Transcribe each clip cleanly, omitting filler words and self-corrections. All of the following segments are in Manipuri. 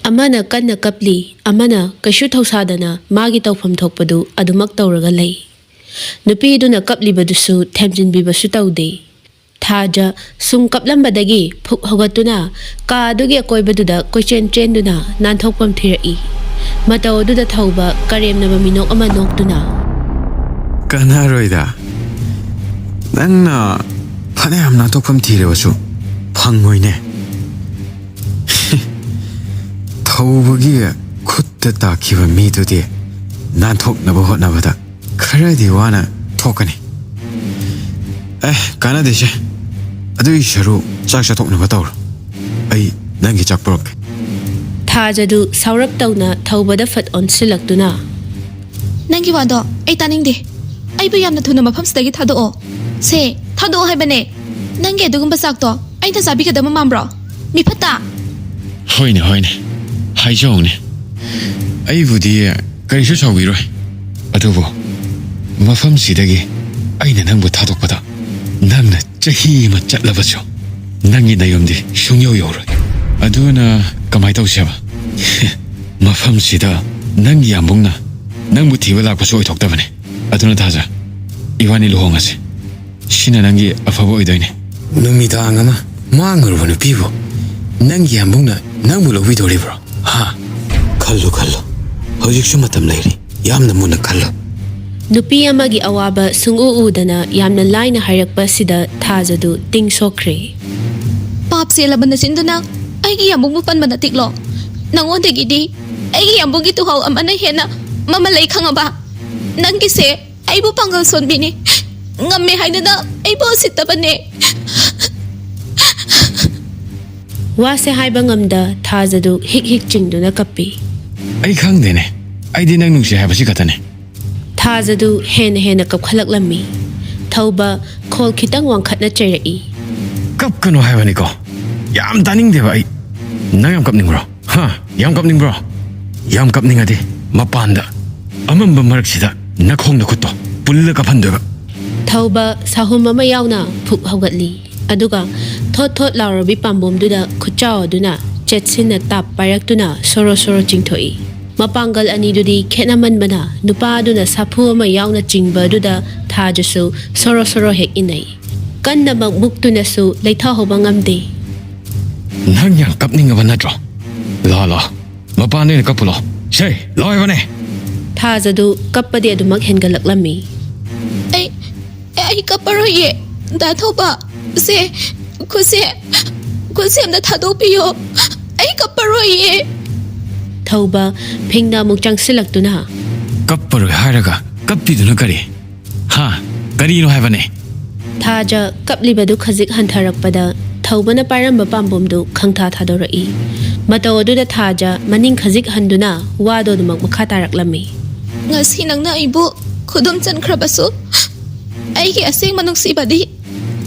Amana kanna kapli, amana kashu thausadana magi tawpham thokpadu adumak tawraga lei. Nupi duna kapli badusu themjin bibasu tawde. Thaja sum kaplambadagi phuk hogatuna ka adugi akoibaduda koichen chenduna nanthokpam thirai. Mataw duda thauba karemnaba minok ama noktuna. Kanaroida. Nangna phanayam nanthokpam thirewasu phangmoine. Thawbagi khutta takiba midudi nanthoknaba hotnabada kharadi wana thokani. Kanadeshe adui sharu chaksha thoknaba tawro. Ai nangi chakporok. Thajadu saurap tawna thawbada fat on silaktuna. Nangi wado ai taningde. Ai bu yamna thuna mafam sidagi thado se thado haibane. Nangi adugumba sakto ai ta sabi kadama mambro. Mi phata. Hoine. Haijone. Ai budi karishu sawiroi. Adubo mafam sidagi aina nangbu thadokpada nangna chahi ma chatlabacho. Nangi nayomdi shungyo yoroi. Aduna kamai tawseba. Mafam sida nangi yambungna nangbu thiba lakpasu oithoktabane. Aduna thaja iwani luhongase. Shina nangi afabo oidoine. Numidang ama mangurwa nupibo nangi yambungna nangbu lobidoribro. Ha, kallo. Hojiksu matam lairi. Yamna muna kallo. Nupi amagi awaba sungu udana yamna laina harakpa sida thajadu ting sokre. Pap se laban sinduna aigi yambung mu pan manatik lo. Nangodegi di aigi yambung gitu hau amana hena mama lai khangaba. Nangi se aibu pangal sonbini. Ngamme haidana aibu sitabane. Wase haiba ngamda thajadu hik chingduna kapi. Ai khangdene. Ai di nang nungsi haibasi katane. Thajadu hena kapkhalaklammi. Thauba khol khitang wangkhatna chairai. Kapkano haibani ko. Yam taning deba ai. Nang yam kapningbro. Ha, yam kapningbro. Yam kapningade mapanda. Amamba maraksida nakhongna khutto pulla kaphandeba. Thauba sahum ama yauna phuk hogatli. Aduga thot laurabi pambomduda khuchao aduna chetsina tap pairaktuna soro chingthoi. Mapangal anidudi khenamanbana nupa aduna saphu ama yauna chingbaduda thajasu soro hek inai. Kanna magbuktuna su leitha hoba ngamde. Nang yang kapningaba natro. La. Mapane kapulo. Sei, loibane. Thajadu kappadi adumak hengalaklammi. Ai kaparoye. Da thoba se kusi amda thado piyo. Ai kaparoye. Thauba phingna muk changsilaktuna. Kapparoi haraga kappiduna kari. Ha, kari no haibane. Thaja kaplibadu khazik hantharakpada thaubana pairamba pambomdu khangtha thadorai. Mataw aduda thaja maning khazik handuna wado dumak makha taraklammi. Ngasi nangna aibu khudum chankhrabasu aigi aseng manungsibadi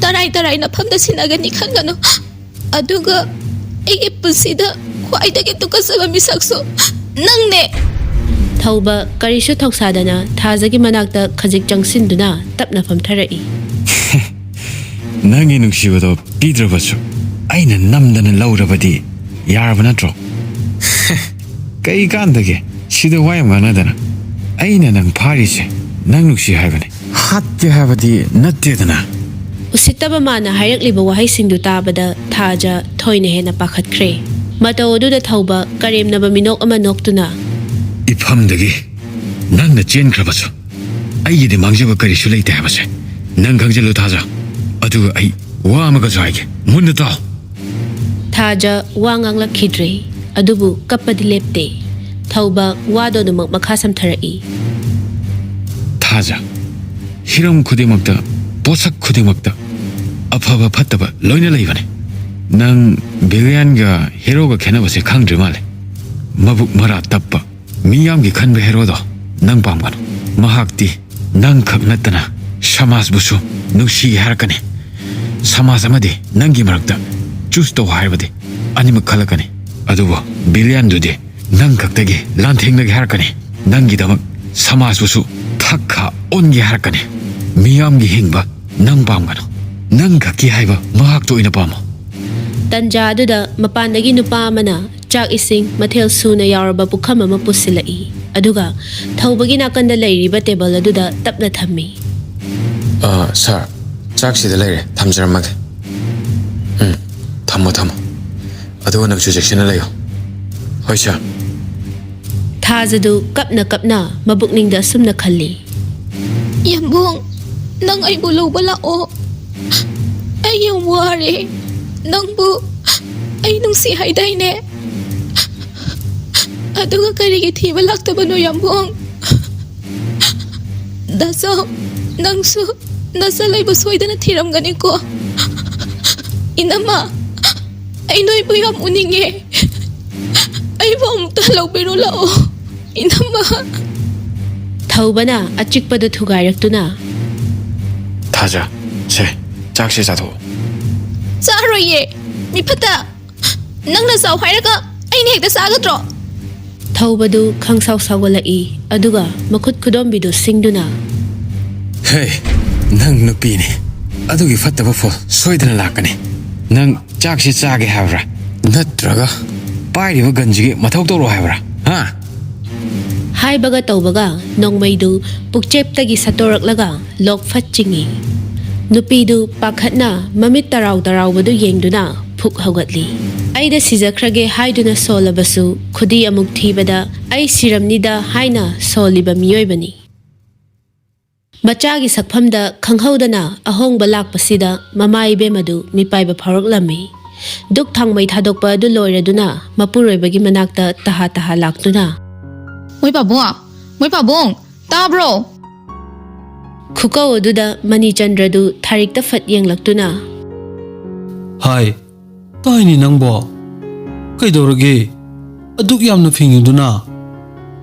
tarai na famda sinagani khangano aduga aigi pusida khwaidagi tukasaba misakso nangne. Thauba karishu thoksadana thajagi manakta khazik changsinduna tapna famtharai. Nangi nungsibado pidrabasu aina namdana laurabadi yaraba natro. Kai kandage sida wayam ganadana aina nang pharise nang nungsi haibane. Hatte habadi nattedana. Usitaba mana harakliba wahai singdu tabada thaja thoina hena pakhatkre. Mataw aduda thauba karemnaba minok ama noktuna. Iphamdagi nangna chenkhrabasu aigide mangjaba karisu leite habase. Nang khangjalu thaja. Aduga ai wa amaga jaige munna taw. Thaja wangang lakhidre adubu kappadi lepte. Thauba wado dumak makha samtharai. Thaja hiram khudimakta posak khudimakta afaba phattaba loina leibane. Nang Billian ga hero ga khenabase khangdri male. Mabuk mara tappa miyam gi khanba hero do nang pamgano. Mahakti nang khak natana samas busu nungsi harakane. Samas amadi nangi marakta choose to haibade animak khalakane. ꯑꯗꯨꯕꯨ ꯕꯤꯂꯤꯌꯟꯗꯨꯗꯤ ꯅꯪ ꯈꯛꯇꯒꯤ ꯂꯥꯟꯊꯦꯡꯅꯒꯦ ꯍꯥꯏꯔꯛꯀꯅꯤ ꯅꯪꯒꯤꯗꯃꯛ ꯁꯃꯥꯖꯕꯨꯁꯨ ꯊꯛꯈꯥ ꯑꯣꯟꯒꯦ ꯍꯥꯏꯔꯛꯀꯅꯤ ꯃꯤꯌꯥꯝꯒꯤ ꯍꯤꯡꯕ ꯅꯪ ꯄꯥꯝꯒꯅꯨ ꯅꯪ ꯈꯛꯀꯤ ꯍꯥꯏꯕ ꯃꯍꯥꯛꯇ ꯑꯣꯏꯅ ꯄꯥꯝꯃꯨ ꯇꯟꯖꯥ ꯑꯗꯨꯗ ꯃꯄꯥꯟꯗꯒꯤ ꯅꯨꯄꯥ ꯑꯃꯅ ꯆꯥꯛ ꯏꯁꯤꯡ ꯃꯊꯦꯜ ꯁꯨꯅ ꯌꯥꯎꯔꯕ ꯄꯨꯈꯝ ꯑꯃ ꯄꯨꯁꯤꯜꯂꯛꯏ ꯑꯗꯨꯒ ꯊꯧꯕꯒꯤ ꯅꯥꯀꯟꯗ ꯂꯩꯔꯤꯕ ꯇꯦꯕꯜ ꯑꯗꯨꯗ ꯇꯞꯅ ꯊꯝꯃꯤ ꯁꯥꯔ ꯆꯥꯛꯁꯤꯗ ꯂꯩꯔꯦ ꯊꯝꯖꯔꯝꯃꯒꯦ ꯊꯝꯃꯣ ꯑꯗꯨꯒ ꯅꯪꯁꯨ ꯆꯦꯛꯁꯤꯟꯅ ꯂꯩꯌꯣ ꯍꯣꯏ ꯁꯥꯔ ꯊꯥꯖꯗꯨ ꯀꯞꯅ ꯀꯞꯅ ꯃꯕꯨꯛꯅꯤꯡꯗ ꯑꯁꯨꯝꯅ ꯈꯜꯂꯤ ꯌꯥꯝꯕꯨꯡ ꯅꯪ ꯑꯩꯕꯨ ꯂꯧꯕ ꯂꯥꯛꯑꯣ ꯑꯩ ꯌꯥꯝ ꯋꯥꯔꯦ ꯅꯪꯕꯨ ꯑꯩ ꯅꯨꯡꯁꯤ ꯍꯥꯏꯗꯥꯏꯅꯦ ꯑꯗꯨꯒ ꯀꯔꯤꯒꯤ ꯊꯤꯕ ꯂꯥꯛꯇꯕꯅꯣ ꯌꯥꯝꯕꯨꯡ ꯗꯥꯆꯧ ꯅꯪꯁꯨ ꯅꯆꯥ ꯂꯩꯕ ꯁꯣꯏꯗꯅ ꯊꯤꯔꯝꯒꯅꯤꯀꯣ ꯏꯅꯝꯃ ꯑꯩ ꯅꯣꯏꯕꯨ ꯌꯥꯝ ꯎꯅꯤꯡꯉꯦ ꯑꯩꯕꯨ ꯑꯃꯨꯛꯇ ꯂꯧꯕꯤꯔꯣ ꯂꯥꯛꯑꯣ 이놈아 ꯊꯧꯕꯅ ꯑꯆꯤꯛꯄꯗꯨ ꯊꯨꯒꯥꯏꯔꯛꯇꯨꯅ 타자 제 짝시 자도 ꯆꯥꯔꯣꯏꯌꯦ ꯃꯤꯐꯠꯇ ꯅꯪꯅ ꯆꯥꯎ ꯍꯥꯏꯔꯒ ꯑꯩꯅ ꯍꯦꯛꯇ ꯆꯥꯒꯗ꯭ꯔꯣ ꯊꯧꯕꯗꯨ ꯈꯪꯁꯥꯎ ꯁꯥꯎꯒꯠꯂꯛꯏ ꯑꯗꯨꯒ ꯃꯈꯨꯠ ꯈꯨꯗꯣꯝꯕꯤꯗꯨ ꯁꯤꯡꯗꯨꯅ ꯍꯦ ꯅꯪ ꯅꯨꯄꯤꯅꯤ ꯑꯗꯨꯒꯤ ꯐꯠꯇꯕ ꯐꯣꯜ ꯁꯣꯏꯗꯅ ꯂꯥꯛꯀꯅꯤ ꯅꯪ ꯆꯥꯛꯁꯤ ꯆꯥꯒꯦ ꯍꯥꯏꯕ꯭ꯔꯥ ꯅꯠꯇ꯭ꯔꯒ ꯄꯥꯏꯔꯤꯕ ꯒꯟꯁꯤꯒꯤ ꯃꯊꯧ ꯇꯧꯔꯣ ꯍꯥꯏꯕ꯭ꯔꯥ ꯍꯥ ꯍꯥꯏꯕꯒ ꯇꯧꯕꯒ ꯅꯣꯡꯃꯩꯗꯨ ꯄꯨꯛꯆꯦꯞꯇꯒꯤ ꯁꯠꯇꯣꯔꯛꯂꯒ ꯂꯣꯛꯐꯠ ꯆꯤꯡꯏ ꯅꯨꯄꯤꯗꯨ ꯄꯥꯈꯠꯅ ꯃꯃꯤꯠ ꯇꯔꯥꯎ ꯇꯔꯥꯎꯕꯗꯨ ꯌꯦꯡꯗꯨꯅ ꯐꯨꯛ ꯍꯧꯒꯠꯂꯤ ꯑꯩꯗ ꯁꯤꯖꯈ꯭ꯔꯒꯦ ꯍꯥꯏꯗꯨꯅ ꯁꯣꯜꯂꯕꯁꯨ ꯈꯨꯗꯤ ꯑꯃꯨꯛ ꯊꯤꯕꯗ ꯑꯩ ꯁꯤꯔꯝꯅꯤꯗ ꯍꯥꯏꯅ ꯁꯣꯜꯂꯤꯕ ꯃꯤꯑꯣꯏꯕꯅꯤ ꯃꯆꯥꯒꯤ ꯁꯛꯐꯝꯗ ꯈꯪꯍꯧꯗꯅ ꯑꯍꯣꯡꯕ ꯂꯥꯛꯄꯁꯤꯗ ꯃꯃꯥ ꯏꯕꯦꯝꯃꯗꯨ ꯃꯤꯄꯥꯏꯕ ꯐꯥꯎꯔꯛꯂꯝꯃꯤ ꯗꯨꯛ ꯊꯥꯡꯃꯩ ꯊꯥꯗꯣꯛꯄ ꯑꯗꯨ ꯂꯣꯏꯔꯗꯨꯅ ꯃꯄꯨꯔꯣꯏꯕꯒꯤ ꯃꯅꯥꯛꯇ ꯇꯍꯥ ꯇꯍꯥ ꯂꯥꯛꯇꯨꯅ ꯃꯣꯏ ꯄꯥꯕꯨꯡ ꯇꯥꯕ꯭ꯔꯣ ꯈꯨꯀꯧ ꯑꯗꯨꯗ ꯃꯅꯤꯆꯟꯗ꯭ꯔꯗꯨ ꯊꯥꯔꯤꯛꯇ ꯐꯠ ꯌꯦꯡꯂꯛꯇꯨꯅ ꯍꯥꯏ ꯇꯥꯏꯅꯤ ꯅꯪꯕꯣ ꯀꯩꯗꯧꯔꯒꯦ ꯑꯗꯨꯛ ꯌꯥꯝꯅ ꯐꯤꯡꯉꯤꯗꯨꯅ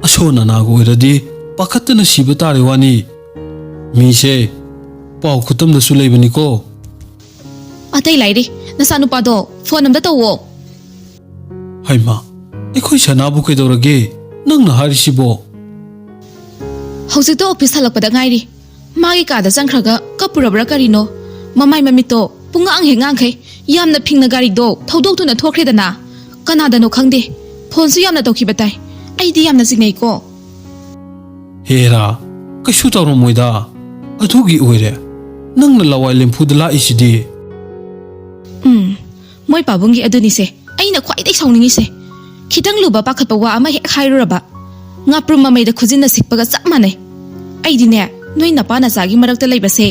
ꯑꯁꯣꯟ ꯑꯅꯥꯒ ꯑꯣꯏꯔꯗꯤ ꯄꯥꯈꯠꯇꯅ ꯁꯤꯕ ꯇꯥꯔꯦ ꯋꯥꯅꯤ ꯃꯤꯁꯦ ꯄꯥꯎ ꯈꯨꯠꯇꯝꯗꯁꯨ ꯂꯩꯕꯅꯤꯀꯣ ꯑꯇꯩ ꯂꯩꯔꯤ ꯅꯆꯥꯅꯨꯄꯥꯗꯣ ꯐꯣꯟ ꯑꯝꯇ ꯇꯧꯋꯣ ꯍꯩꯃꯥ ꯑꯩꯈꯣꯏ ꯁꯅꯥꯕꯨ ꯀꯩꯗꯧꯔꯒꯦ ꯅꯪꯅ ꯍꯥꯏꯔꯤꯁꯤꯕꯣ ꯍꯧꯖꯤꯛꯇ ꯑꯣꯐꯤꯁ ꯍꯜꯂꯛꯄꯗ ꯉꯥꯏꯔꯤ ꯃꯥꯒꯤ ꯀꯥꯗ ꯆꯪꯈ꯭ꯔꯒ ꯀꯞꯄꯨꯔꯕ꯭ꯔꯥ ꯀꯔꯤꯅꯣ ꯃꯃꯥꯏ ꯃꯃꯤꯠꯇꯣ ꯄꯨꯡꯉꯥꯡꯍꯦꯛ ꯉꯥꯡꯈꯩ ꯌꯥꯝꯅ ꯐꯤꯡꯅ ꯒꯥꯔꯤꯗꯣ ꯊꯧꯗꯣꯛꯇꯨꯅ ꯊꯣꯛꯈ꯭ꯔꯦꯗꯅ ꯀꯅꯥꯗꯅꯣ ꯈꯪꯗꯦ ꯐꯣꯟꯁꯨ ꯌꯥꯝꯅ ꯇꯧꯈꯤꯕ ꯇꯥꯏ ꯑꯩꯗꯤ ꯌꯥꯝꯅ ꯆꯤꯡꯅꯩꯀꯣ ꯍꯦꯔꯥ ꯀꯩꯁꯨ ꯇꯧꯔꯝꯃꯣꯏꯗ ꯑꯗꯨꯒꯤ ꯑꯣꯏꯔꯦ ꯅꯪꯅ ꯂꯋꯥꯏ ꯂꯦꯝꯐꯨꯗ ꯂꯥꯛꯏꯁꯤꯗꯤ ꯃꯣꯏ ꯄꯥꯕꯨꯡꯒꯤ ꯑꯗꯨꯅꯤꯁꯦ ꯑꯩꯅ ꯈ꯭ꯋꯥꯏꯗꯒꯤ ꯁꯥꯎꯅꯤꯡꯉꯤꯁꯦ ꯈꯤꯇꯪ ꯂꯨꯕ ꯄꯥꯈꯠꯄ ꯋꯥ ꯑꯃ ꯍꯦꯛ ꯍꯥꯏꯔꯨꯔꯕ ꯉꯥꯄ꯭ꯔꯨꯝ ꯃꯃꯩꯗ ꯈꯨꯖꯤꯟꯅ ꯁꯤꯛꯄꯒ ꯆꯞ ꯃꯥꯟꯅꯩ ꯑꯩꯗꯤꯅꯦ ꯅꯣꯏ ꯅꯄꯥ ꯅꯆꯥꯒꯤ ꯃꯔꯛꯇ ꯂꯩꯕꯁꯦ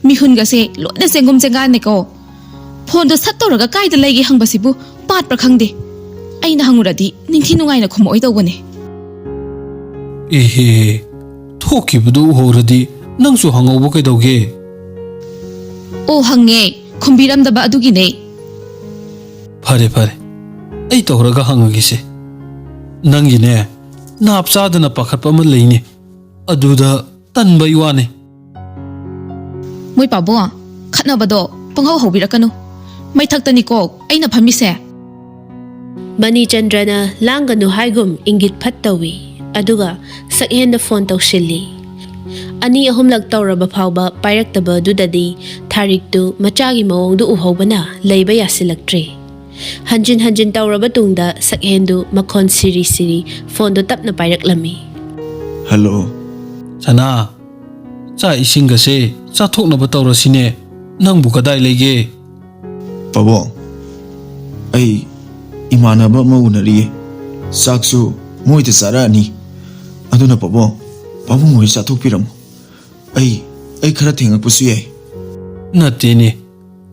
ꯃꯤꯍꯨꯟꯒꯁꯦ ꯂꯣꯏꯅ ꯆꯦꯡꯒꯨꯝ ꯆꯦꯡꯒꯥꯟꯅꯦꯀꯣ ꯐꯣꯟꯗꯣ ꯁꯠ ꯇꯧꯔꯒ ꯀꯥꯏꯗ ꯂꯩꯒꯦ ꯍꯪꯕꯁꯤꯕꯨ ꯄꯥꯠꯄ꯭ꯔꯥ ꯈꯪꯗꯦ ꯑꯩꯅ ꯍꯪꯉꯨꯔꯗꯤ ꯅꯤꯡꯊꯤ ꯅꯨꯡꯉꯥꯏꯅ ꯈꯨꯝꯃꯛꯑꯣꯏ ꯇꯧꯕꯅꯦ ꯑꯦꯍꯦ ꯊꯣꯛꯈꯤꯕꯗꯨ ꯎꯍꯧꯔꯗꯤ ꯅꯪꯁꯨ ꯍꯪꯍꯧꯕ ꯀꯩꯗꯧꯒꯦ ꯑꯣ ꯍꯪꯉꯦ ꯈꯨꯝꯕꯤꯔꯝꯗꯕ ꯑꯗꯨꯒꯤꯅꯦ ꯐꯔꯦ ꯐꯔꯦ ꯑꯩ ꯇꯧꯔꯒ ꯍꯪꯉꯒꯦꯁꯦ ꯅꯪꯒꯤꯅꯦ ꯅꯥꯞ ꯆꯥꯗꯅ ꯄꯥꯈꯠꯄ ꯑꯃ ꯂꯩꯅꯦ ꯑꯗꯨꯗ ꯇꯟꯕꯩ ꯋꯥꯅꯦ ꯃꯣꯏ ꯄꯥꯕꯨꯡ ꯈꯠꯅꯕꯗꯣ ꯄꯪꯍꯧ ꯍꯧꯕꯤꯔꯛꯀꯅꯨ ꯃꯩꯊꯛꯇꯅꯤꯀꯣ ꯑꯩꯅ ꯐꯝꯃꯤꯁꯦ ꯃꯅꯤꯆꯟꯗ꯭ꯔꯅ ꯂꯥꯡꯒꯅꯨ ꯍꯥꯏꯒꯨꯝ ꯏꯪꯒꯤꯠ ꯐꯠ ꯇꯧꯏ ꯑꯗꯨꯒ ꯁꯛꯍꯦꯟꯗ ꯐꯣꯟ ꯇꯧꯁꯤꯜꯂꯤ ꯑꯅꯤ ꯑꯍꯨꯝꯂꯛ ꯇꯧꯔꯕ ꯐꯥꯎꯕ ꯄꯥꯏꯔꯛꯇꯕꯗꯨꯗꯗꯤ ꯊꯥꯔꯤꯛꯇꯨ ꯃꯆꯥꯒꯤ ꯃꯑꯣꯡꯗꯨ ꯎꯍꯧꯕꯅ ꯂꯩꯕ ꯌꯥꯁꯤꯜꯂꯛꯇ꯭ꯔꯦ ꯍꯟꯖꯤꯟ ꯍꯟꯖꯤꯟ ꯇꯧꯔꯕ ꯇꯨꯡꯗ ꯁꯛꯍꯦꯟꯗꯨ ꯃꯈꯣꯟ ꯁꯤꯔꯤ ꯁꯤꯔꯤ ꯐꯣꯟꯗꯨ ꯇꯞꯅ ꯄꯥꯏꯔꯛꯂꯝꯃꯤ ꯍꯜꯂꯣ ꯁꯅꯥ ꯆꯥꯛ ꯏꯁꯤꯡꯒꯁꯦ ꯆꯥꯊꯣꯛꯅꯕ ꯇꯧꯔꯁꯤꯅꯦ ꯅꯪꯕꯨ ꯀꯗꯥꯏ ꯂꯩꯒꯦ ꯄꯥꯕꯨꯡ ꯑꯩ ꯏꯃꯥꯟꯅꯕ ꯑꯃ ꯎꯅꯔꯤꯌꯦ ꯆꯥꯛꯁꯨ ꯃꯣꯏꯗ ꯆꯥꯔꯛꯑꯅꯤ ꯑꯗꯨꯅ ꯄꯥꯕꯨꯡ ꯍꯣꯏ ꯆꯥꯊꯣꯛꯄꯤꯔꯝꯃꯨ ꯑꯩ ꯈꯔ ꯊꯦꯡꯉꯛꯄꯁꯨ ꯌꯥꯏ ꯅꯠꯇꯦꯅꯦ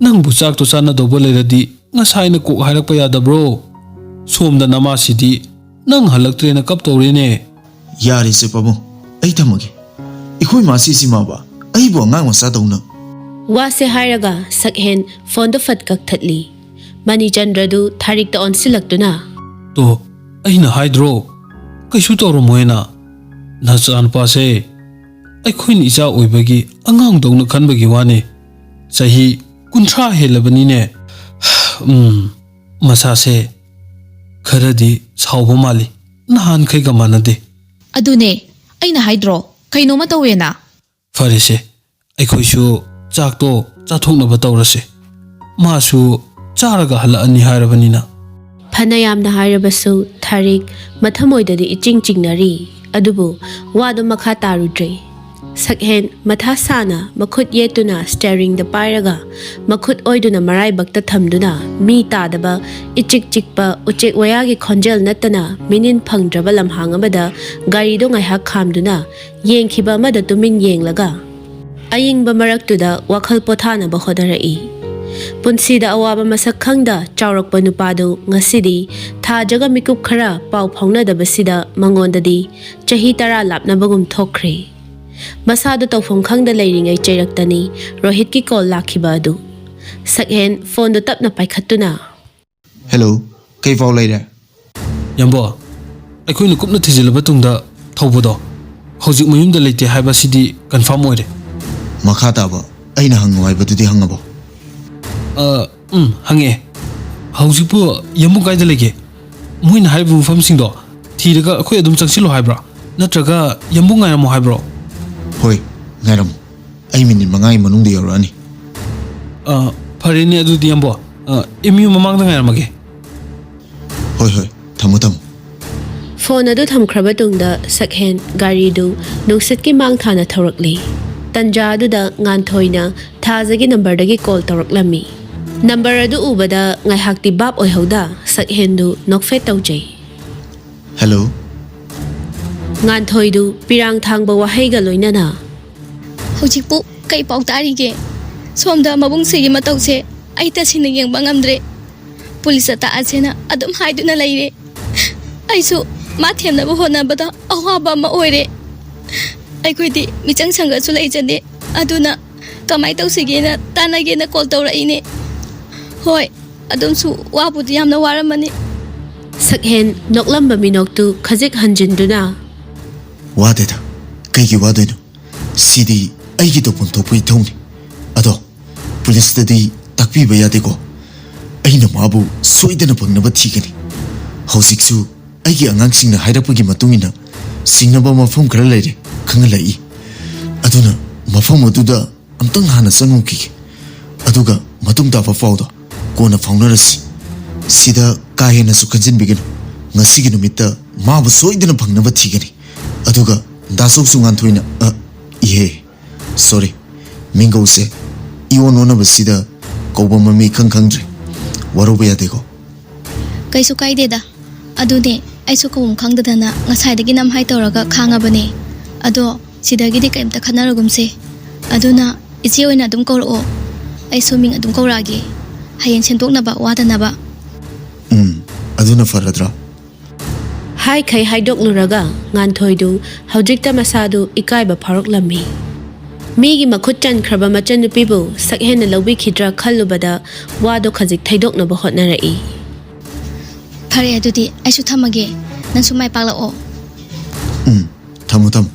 ꯅꯪꯕꯨ ꯆꯥꯛꯇꯣ ꯆꯥꯟꯅꯗꯧꯕ ꯂꯩꯔꯗꯤ ꯉꯁꯥꯏꯅ ꯀꯣꯛ ꯍꯥꯏꯔꯛꯄ ꯌꯥꯗꯕ꯭ꯔꯣ ꯁꯣꯝꯗ ꯅꯃꯥꯁꯤꯗꯤ ꯅꯪ ꯍꯜꯂꯛꯇ꯭ꯔꯦꯅ ꯀꯞꯇꯧꯔꯦꯅꯦ ꯌꯥꯔꯦꯁꯦ ꯄꯥꯕꯨꯡ ꯑꯩ ꯊꯝꯃꯒꯦ ꯑꯩꯈꯣꯏ ꯃꯥꯁꯤꯃꯕ ꯑꯩꯕꯨ ꯑꯉꯥꯡ ꯃꯆꯥꯗꯧꯅ ꯋꯥꯁꯦ ꯍꯥꯏꯔꯒ ꯁꯛꯍꯦꯟ ꯐꯣꯟꯗꯨ ꯐꯠ ꯀꯛꯊꯠꯂꯤ ꯃꯅꯤꯆꯟꯗ꯭ꯔꯗꯨ ꯊꯥꯔꯤꯛꯇ ꯑꯣꯟꯁꯤꯜꯂꯛꯇꯨꯅ ꯇꯣ ꯑꯩꯅ ꯍꯥꯏꯗ꯭ꯔꯣ ꯀꯩꯁꯨ ꯇꯧꯔꯝꯃꯣꯏꯅ ꯅꯆꯥꯅꯨꯄꯥꯁꯦ ꯑꯩꯈꯣꯏꯅ ꯏꯆꯥ ꯑꯣꯏꯕꯒꯤ ꯑꯉꯥꯡꯗꯧꯅ ꯈꯟꯕꯒꯤ ꯋꯥꯅꯤ ꯆꯍꯤ 30 ꯍꯦꯜꯂꯕꯅꯤꯅꯦ ꯃꯁꯥꯁꯦ ꯈꯔꯗꯤ ꯁꯥꯎꯕ ꯃꯥꯜꯂꯤ ꯅꯍꯥꯟꯈꯩꯒ ꯃꯥꯟꯅꯗꯦ ꯑꯗꯨꯅꯦ ꯑꯩꯅ ꯍꯥꯏꯗ꯭ꯔꯣ ꯀꯩꯅꯣꯝꯃ ꯇꯧꯋꯦꯅ ꯐꯔꯦꯁꯦ ꯑꯩꯈꯣꯏꯁꯨ ꯆꯥꯛꯇꯣ ꯆꯥꯊꯣꯛꯅꯕ ꯇꯧꯔꯁꯦ ꯃꯥꯁꯨ ꯆꯥꯔꯒ ꯍꯜꯂꯛꯑꯅꯤ ꯍꯥꯏꯔꯕꯅꯤꯅ ꯐꯅ ꯌꯥꯝꯅ ꯍꯥꯏꯔꯕꯁꯨ ꯊꯥꯔꯤꯛ ꯃꯊꯃꯣꯏꯗꯗꯤ ꯏꯆꯤꯡ ꯆꯤꯡꯅꯔꯤ ꯑꯗꯨꯕꯨ ꯋꯥꯗꯣ ꯃꯈꯥ ꯇꯥꯔꯨꯗ꯭ꯔꯦ ꯁꯛꯍꯦꯟ ꯃꯊꯥ ꯁꯥꯅ ꯃꯈꯨꯠ ꯌꯦꯠꯇꯨꯅ ꯁ꯭ꯇꯦꯔꯤꯡꯗ ꯄꯥꯏꯔꯒ ꯃꯈꯨꯠ ꯑꯣꯏꯗꯨꯅ ꯃꯔꯥꯏꯕꯛꯇ ꯊꯝꯗꯨꯅ ꯃꯤ ꯇꯥꯗꯕ ꯏꯆꯤꯛ ꯆꯤꯛꯄ ꯎꯆꯦꯛ ꯋꯥꯌꯥꯒꯤ ꯈꯣꯟꯖꯦꯜ ꯅꯠꯇꯅ ꯃꯤꯅꯤꯟ ꯐꯪꯗ꯭ꯔꯕ ꯂꯝꯍꯥꯡ ꯑꯃꯗ ꯒꯥꯔꯤꯗꯣ ꯉꯥꯏꯍꯥꯛ ꯈꯥꯝꯗꯨꯅ ꯌꯦꯡꯈꯤꯕ ꯑꯃꯗ ꯇꯨꯃꯤꯟ ꯌꯦꯡꯂꯒ ꯑꯏꯪꯕ ꯃꯔꯛꯇꯨꯗ ꯋꯥꯈꯜ ꯄꯣꯊꯥꯅꯕ ꯍꯣꯠꯅꯔꯛꯏ ꯄꯨꯟꯁꯤꯗ ꯑꯋꯥꯕ ꯃꯁꯛ ꯈꯪꯗ ꯆꯥꯎꯔꯛꯄ ꯅꯨꯄꯥꯗꯨ ꯉꯁꯤꯗꯤ ꯊꯥꯖꯒ ꯃꯤꯀꯨꯞ ꯈꯔ ꯄꯥꯎ ꯐꯥꯎꯅꯗꯕꯁꯤꯗ ꯃꯉꯣꯟꯗꯗꯤ ꯆꯍꯤ 10 ꯂꯥꯞꯅꯕꯒꯨꯝ ꯊꯣꯛꯈ꯭ꯔꯦ ꯃꯁꯥꯗꯨ ꯇꯧꯐꯝ ꯈꯪꯗ ꯂꯩꯔꯤꯉꯩ ꯆꯩꯔꯛꯇꯅꯤ ꯔꯣꯍꯤꯠꯀꯤ ꯀꯣꯜ ꯂꯥꯛꯈꯤꯕ ꯑꯗꯨ ꯁꯛꯍꯦꯟ ꯐꯣꯟꯗꯨ ꯇꯞꯅ ꯄꯥꯏꯈꯠꯇꯨꯅ ꯍꯦꯜꯂꯣ ꯀꯩ ꯄꯥꯎ ꯂꯩꯔꯦ ꯌꯥꯝꯕꯣ ꯑꯩꯈꯣꯏꯅ ꯀꯨꯞꯅ ꯊꯤꯖꯤꯜꯂꯕ ꯇꯨꯡꯗ ꯊꯧꯕꯗꯣ ꯍꯧꯖꯤꯛ ꯃꯌꯨꯝꯗ ꯂꯩꯇꯦ ꯍꯥꯏꯕꯁꯤꯗꯤ ꯀꯟꯐꯥꯔꯝ ꯑꯣꯏꯔꯦ ꯃꯈꯥ ꯇꯥꯕ ꯑꯩꯅ ꯍꯪꯉꯨ ꯍꯥꯏꯕꯗꯨꯗꯤ ꯍꯪꯉꯕꯣ ꯍꯪꯉꯛꯑꯦ ꯍꯧꯖꯤꯛꯄꯨ ꯌꯥꯝꯕꯨ ꯀꯥꯏꯗ ꯂꯩꯒꯦ ꯃꯣꯏꯅ ꯍꯥꯏꯔꯤꯕ ꯃꯐꯝꯁꯤꯡꯗꯣ ꯊꯤꯔꯒ ꯑꯩꯈꯣꯏ ꯑꯗꯨꯝ ꯆꯪꯁꯤꯜꯂꯣ ꯍꯥꯏꯕ꯭ꯔꯥ ꯅꯠꯇ꯭ꯔꯒ ꯌꯥꯝꯕꯨ ꯉꯥꯏꯔꯝꯃꯣ ꯍꯥꯏꯕ꯭ꯔꯣ ꯍꯣꯏ ꯉꯥꯏꯔꯝꯃꯨ ꯑꯩ ꯃꯤꯅꯤꯠ 5ꯒꯤ ꯃꯅꯨꯡꯗ ꯌꯧꯔꯛꯑꯅꯤ ꯐꯔꯦꯅꯦ ꯑꯗꯨꯗꯤ ꯌꯥꯝꯕꯣ MU ꯃꯃꯥꯡꯗ ꯉꯥꯏꯔꯝꯃꯒꯦ ꯍꯣꯏ ꯍꯣꯏ ꯊꯝꯃꯣ ꯊꯝꯃꯣ ꯐꯣꯟ ꯑꯗꯨ ꯊꯝꯈ꯭ꯔꯕ ꯇꯨꯡꯗ ꯁꯛꯍꯦꯟ ꯒꯥꯔꯤꯗꯨ ꯅꯨꯡꯁꯤꯠꯀꯤ ꯃꯥꯡ ꯊꯥꯅ ꯊꯧꯔꯛꯂꯤ ꯇꯟꯖꯥ ꯑꯗꯨꯗ ꯉꯥꯟꯊꯣꯏꯅ ꯊꯥꯖꯒꯤ ꯅꯝꯕꯔꯗꯒꯤ ꯀꯣꯜ ꯇꯧꯔꯛꯂꯝꯃꯤ ꯅꯝꯕꯔ ꯑꯗꯨ ꯎꯕꯗ ꯉꯥꯏꯍꯥꯛꯇꯤ ꯕꯥꯞ ꯑꯣꯏꯍꯧꯗ ꯁꯛꯍꯦꯟꯗꯨ ꯅꯣꯛꯐꯦꯠ ꯇꯧꯖꯩ ꯍꯦꯜꯂꯣ ꯉꯥꯟꯊꯣꯏꯗꯨ ꯄꯤꯔꯥꯡ ꯊꯥꯡꯕ ꯋꯥꯍꯩꯒ ꯂꯣꯏꯅꯅ ꯍꯧꯖꯤꯛꯄꯨ ꯀꯩ ꯄꯥꯎ ꯇꯥꯔꯤꯒꯦ ꯁꯣꯝꯗ ꯃꯕꯨꯡꯁꯤꯒꯤ ꯃꯇꯧꯁꯦ ꯑꯩ ꯇꯁꯦꯡꯅ ꯌꯦꯡꯕ ꯉꯝꯗ꯭ꯔꯦ ꯄꯨꯂꯤꯁꯇ ꯇꯥꯛꯑꯁꯦꯅ ꯑꯗꯨꯝ ꯍꯥꯏꯗꯨꯅ ꯂꯩꯔꯦ ꯑꯩꯁꯨ ꯃꯥ ꯊꯦꯝꯅꯕ ꯍꯣꯠꯅꯕꯗ ꯑꯋꯥꯕ ꯑꯃ ꯑꯣꯏꯔꯦ ꯑꯩꯈꯣꯏꯗꯤ ꯃꯤꯆꯪ ꯁꯪꯒꯁꯨ ꯂꯩꯖꯗꯦ ꯑꯗꯨꯅ ꯀꯃꯥꯏꯅ ꯇꯧꯁꯤꯒꯦꯅ ꯇꯥꯟꯅꯒꯦꯅ ꯀꯣꯜ ꯇꯧꯔꯛꯏꯅꯦ ꯍꯣꯏ ꯑꯗꯨꯝꯁꯨ ꯋꯥꯕꯨꯗꯤ ꯌꯥꯝꯅ ꯋꯥꯔꯝꯃꯅꯤ ꯁꯛꯍꯦꯟ ꯅꯣꯛꯂꯝꯕ ꯃꯤꯅꯣꯛꯇꯨ ꯈꯖꯤꯛ ꯍꯟꯖꯤꯟꯗꯨꯅ ꯋꯥꯗꯦꯗ ꯀꯩꯒꯤ ꯋꯥꯗꯣꯏꯅꯣ ꯁꯤꯗꯤ ꯑꯩꯒꯤ ꯇꯧꯐꯝ ꯊꯣꯛꯄ ꯏꯊꯧꯅꯤ ꯑꯗꯣ ꯄꯨꯂꯤꯁꯇꯗꯤ ꯇꯥꯛꯄꯤꯕ ꯌꯥꯗꯦꯀꯣ ꯑꯩꯅ ꯃꯥꯕꯨ ꯁꯣꯏꯗꯅ ꯐꯪꯅꯕ ꯊꯤꯒꯅꯤ ꯍꯧꯖꯤꯛꯁꯨ ꯑꯩꯒꯤ ꯑꯉꯥꯡꯁꯤꯡꯅ ꯍꯥꯏꯔꯛꯄꯒꯤ ꯃꯇꯨꯡꯏꯟꯅ ꯁꯤꯡꯅꯕ ꯃꯐꯝ ꯈꯔ ꯂꯩꯔꯦ ꯈꯪꯍꯜꯂꯛꯏ ꯑꯗꯨꯅ ꯃꯐꯝ ꯑꯗꯨꯗ ꯑꯝꯇꯪ ꯍꯥꯟꯅ ꯆꯪꯉꯨꯈꯤꯒꯦ ꯑꯗꯨꯒ ꯃꯇꯨꯡ ꯇꯥꯕ ꯄꯥꯎꯗꯣ ꯀꯣꯟꯅ ꯐꯥꯎꯅꯔꯁꯤ ꯁꯤꯗ ꯀꯥ ꯍꯦꯟꯅꯁꯨ ꯈꯟꯖꯤꯟꯕꯤꯒꯅꯨ ꯉꯁꯤꯒꯤ ꯅꯨꯃꯤꯠꯇ ꯃꯥꯕꯨ ꯁꯣꯏꯗꯅ ꯐꯪꯅꯕ ꯊꯤꯒꯅꯤ ꯑꯗꯨꯒ ꯗꯥꯁꯣꯞꯁꯨ ꯉꯥꯟꯊꯣꯏꯅ ꯏꯍꯦ ꯁꯣꯔꯤ ꯃꯤꯡꯒꯧꯁꯦ ꯏꯑꯣꯟ ꯑꯣꯟꯅꯕꯁꯤꯗ ꯀꯧꯕ ꯃꯃꯤ ꯈꯪꯗ꯭ꯔꯦ ꯋꯥꯔꯧꯕ ꯌꯥꯗꯦꯀꯣ ꯀꯩꯁꯨ ꯀꯥꯏꯗꯦꯗ ꯑꯗꯨꯅꯦ ꯑꯩꯁꯨ ꯀꯧꯕꯝ ꯈꯪꯗꯗꯅ ꯉꯁꯥꯏꯗꯒꯤ ꯅꯝꯍꯥꯏ ꯇꯧꯔꯒ ꯈꯥꯡꯉꯕꯅꯦ ꯑꯗꯣ ꯁꯤꯗꯒꯤꯗꯤ ꯀꯩꯝꯇ ꯈꯟꯅꯔꯒꯨꯝꯁꯦ ꯑꯗꯨꯅ ꯏꯆꯦ ꯑꯣꯏꯅ ꯑꯗꯨꯝ ꯀꯧꯔꯛꯑꯣ ꯑꯩꯁꯨ ꯃꯤꯡ ꯑꯗꯨꯝ ꯀꯧꯔꯛꯑꯒꯦ ꯍꯌꯦꯡ ꯁꯦꯝꯗꯣꯛꯅꯕ ꯋꯥꯗꯅꯕ ꯑꯗꯨꯅ ꯐꯔꯗ꯭ꯔꯥ ꯍꯥꯏꯈꯩ ꯍꯥꯏꯗꯣꯛꯂꯨꯔꯒ ꯉꯥꯟꯊꯣꯏꯗꯨ ꯍꯧꯖꯤꯛꯇ ꯃꯁꯥꯗꯨ ꯏꯀꯥꯏꯕ ꯐꯥꯎꯔꯛꯂꯝꯃꯤ ꯃꯤꯒꯤ ꯃꯈꯨꯠ ꯆꯟꯈ꯭ꯔꯕ ꯃꯆꯟꯅꯨꯄꯤꯕꯨ ꯁꯛꯍꯦꯟꯅ ꯂꯧꯕꯤꯈꯤꯗ꯭ꯔꯥ ꯈꯜꯂꯨꯕꯗ ꯋꯥꯗꯣ ꯈꯖꯤꯛ ꯊꯩꯗꯣꯛꯅꯕ ꯍꯣꯠꯅꯔꯛꯏ ꯐꯔꯦ ꯑꯗꯨꯗꯤ ꯑꯩꯁꯨ ꯊꯝꯃꯒꯦ ꯅꯪꯁꯨ ꯃꯥꯏ ꯄꯥꯛꯂꯛꯑꯣ ꯊꯝꯃꯣ ꯊꯝꯃꯣ